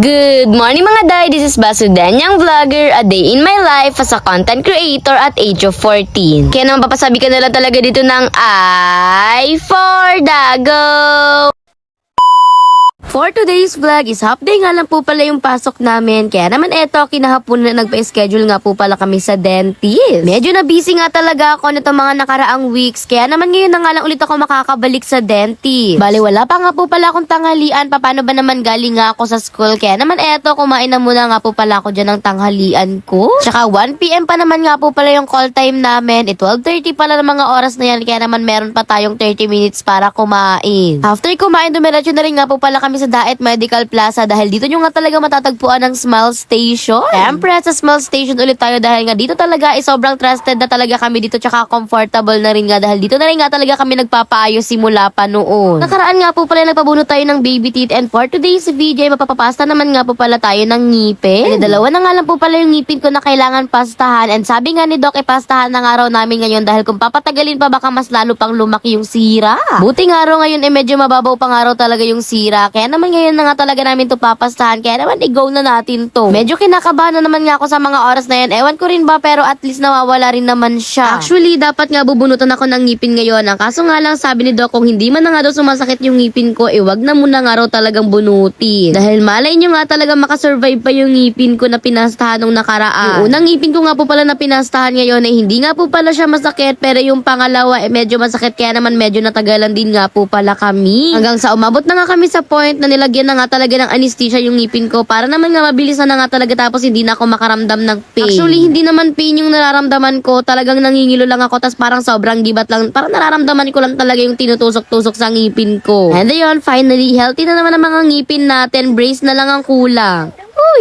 Good morning mga day, this is Basudanyang Vlogger, a day in my life as a content creator at age of 14. Kaya naman papasabi ka na lang talaga dito ng I for Dago! For today's vlog is half day nga lang po pala yung pasok namin. Kaya naman eto, kinahapon na nagpa-schedule nga po pala kami sa dentist. Medyo na busy nga talaga ako nito mga nakaraang weeks. Kaya naman ngayon na nga lang ulit ako makakabalik sa dentist. Bale, wala pa nga po pala akong tanghalian. Paano ba naman galing nga ako sa school? Kaya naman eto, kumain na muna nga po pala ako dyan ng tanghalian ko. Tsaka 1 PM pa naman nga po pala yung call time namin. 12:30 pala ng mga oras na yan. Kaya naman meron pa tayong 30 minutes para kumain. After kumain, dumiretso na rin nga po pala kami sa Daet Medical Plaza dahil dito nyo nga talaga matatagpuan ng Smile Station. Siyempre, sa Smile Station ulit tayo dahil nga dito talaga sobrang trusted na talaga kami dito tsaka comfortable na rin nga dahil dito na rin nga talaga kami nagpapaayos simula pa noon. Nakaraan nga po pala nagpabunot tayo ng baby teeth and for today's video mapapapasta naman nga po pala tayo ng ngipin. Dalawa na nga lang po pala yung ngipin ko na kailangan pastahan and sabi nga ni Doc pastahan na nga raw namin ngayon dahil kung papatagalin pa baka mas lalo pang lumaki yung sira. Buti nga raw ngayon medyo mababaw pa nga raw talaga yung sira kaya naman ngayon na nga talaga namin to papastahan kaya naman i-go na natin to. Medyo kinakabahan na naman nga ako sa mga oras na yan. Ewan ko rin ba pero at least nawawala rin naman siya. Actually dapat nga bubunutan ako ng ngipin ngayon. Ang kaso nga lang sabi ni Doc kung hindi man na nga daw sumasakit yung ngipin ko wag na muna nga raw talagang bunutin. Dahil malay nyo nga talaga makasurvive pa yung ngipin ko na pinastahan nung nakaraan. Yung unang ngipin ko nga po pala na pinastahan ngayon hindi nga po pala siya masakit pero yung pangalawa medyo masakit kaya naman medyo natagalan din nga po pala kami. Hanggang sa umabot na nga kami sa point na nilagyan na nga talaga ng anesthesia yung ngipin ko para naman nga mabilis na nga talaga tapos hindi na ako makaramdam ng pain. Actually, hindi naman pain yung nararamdaman ko. Talagang nangingilo lang ako tas parang sobrang gibat lang. Parang nararamdaman ko lang talaga yung tinutusok-tusok sa ngipin ko. And ayun, finally, healthy na naman ang mga ngipin natin. Brace na lang ang kulang.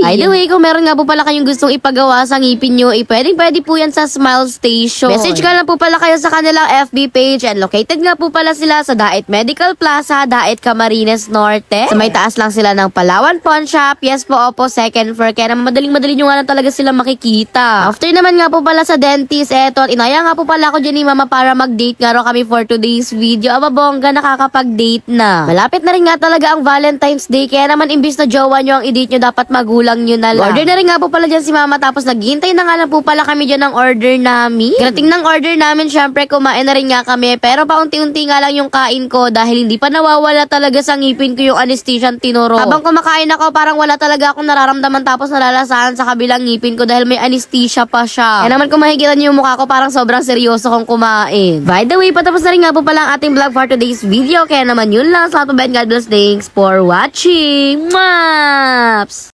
By the way, kung meron nga po pala kayong gustong ipagawa sa ngipin nyo, pwede po yan sa Smile Station. Message ka lang po pala kayo sa kanilang FB page and located nga po pala sila sa Daet Medical Plaza, Daet Camarines Norte. Sa may taas lang sila ng Palawan Pawn Shop. Yes po, opo, second floor. Kaya naman madaling-madali nyo nga lang talaga sila makikita. After naman nga po pala sa dentist, eto, inaya nga po pala ako dyan ni Mama para mag-date nga raw kami for today's video. Aba bongga, nakakapag-date na. Malapit na rin nga talaga ang Valentine's Day. Kaya naman imbis na jowa nyo ang i-date nyo, dapat magulang nyo na lang. Order na rin nga po pala dyan si Mama tapos naghihintay na nga lang po pala kami dyan ng order namin. Grating ng order namin, syempre kumain na rin nga kami pero paunti-unti nga lang yung kain ko dahil hindi pa nawawala talaga sa ngipin ko yung anesthesia tinuro. Habang kumakain ako parang wala talaga akong nararamdaman tapos nalalasahan sa kabilang ngipin ko dahil may anesthesia pa siya. Kaya naman kung makikita niyo yung mukha ko parang sobrang seryoso kong kumain. By the way, patapos na rin nga po pala ang ating vlog for today's video kaya naman yun lang. Salamat po, God bless, thanks for watching. Maps!